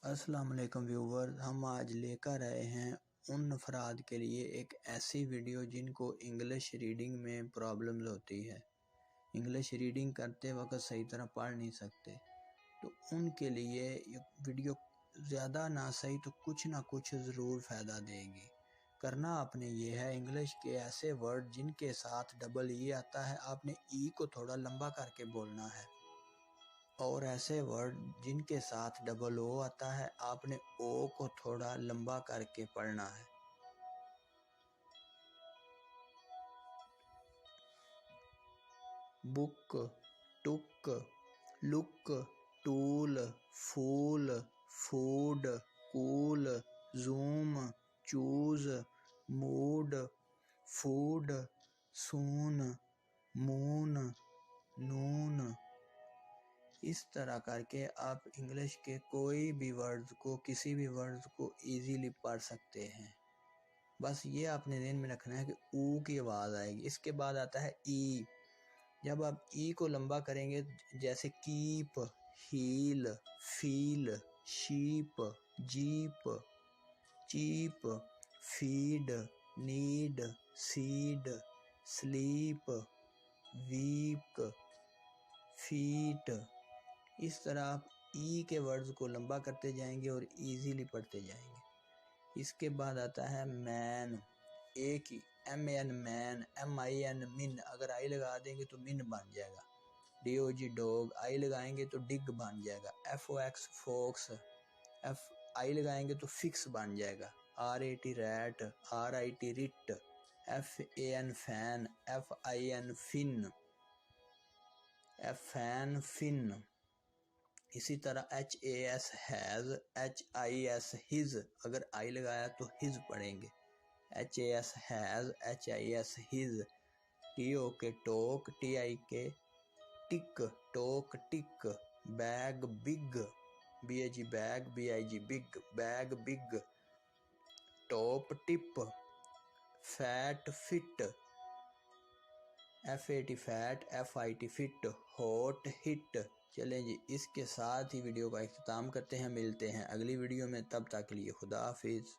अस्सलाम वालेकुम व्यूवर, हम आज लेकर आए हैं उन अफराद के लिए एक ऐसी वीडियो जिनको इंग्लिश रीडिंग में प्रॉब्लम्स होती है। इंग्लिश रीडिंग करते वक्त सही तरह पढ़ नहीं सकते, तो उनके लिए ये वीडियो ज़्यादा ना सही तो कुछ ना कुछ ज़रूर फ़ायदा देगी। करना आपने ये है, इंग्लिश के ऐसे वर्ड जिनके साथ डबल ई आता है, आपने ई को थोड़ा लंबा करके बोलना है, और ऐसे वर्ड जिनके साथ डबल ओ आता है, आपने ओ को थोड़ा लंबा करके पढ़ना है। Book, took, look, tool, fool, food, cool, zoom, choose, mood, food, soon, moon, noon. इस तरह करके आप इंग्लिश के कोई भी वर्ड्स को, किसी भी वर्ड्स को इजीली पढ़ सकते हैं। बस ये आपने ध्यान में रखना है कि ऊ की आवाज़ आएगी। इसके बाद आता है ई। जब आप ई को लंबा करेंगे, जैसे keep, heel, feel, sheep, jeep, cheap, feed, need, seed, sleep, week, feet. इस तरह आप ई के वर्ड्स को लंबा करते जाएंगे और इजीली पढ़ते जाएंगे। इसके बाद आता है मैन, एक ही MAN मैन, MIN मिन। अगर आई लगा देंगे तो मिन बन जाएगा। DOG डॉग, आई लगाएंगे तो डिग बन जाएगा। FOX फॉक्स, आई लगाएंगे तो फिक्स बन जाएगा। RAT rat, RIT rit, FAN fan, FIN fin, fan fin. इसी तरह HAS हैज़, HIS हिज। अगर आई लगाया तो हिज पढ़ेंगे। HAS has, HIS his. TOK tok, TIK tik, tok tik. Bag big, BAG bag, BIG big, bag big. Top tip, fat fit, FAT fat, FIT fit, hot hit. चलें जी, इसके साथ ही video का इख्तिताम करते हैं। मिलते हैं अगली वीडियो में, तब तक के लिए खुदा हाफिज़।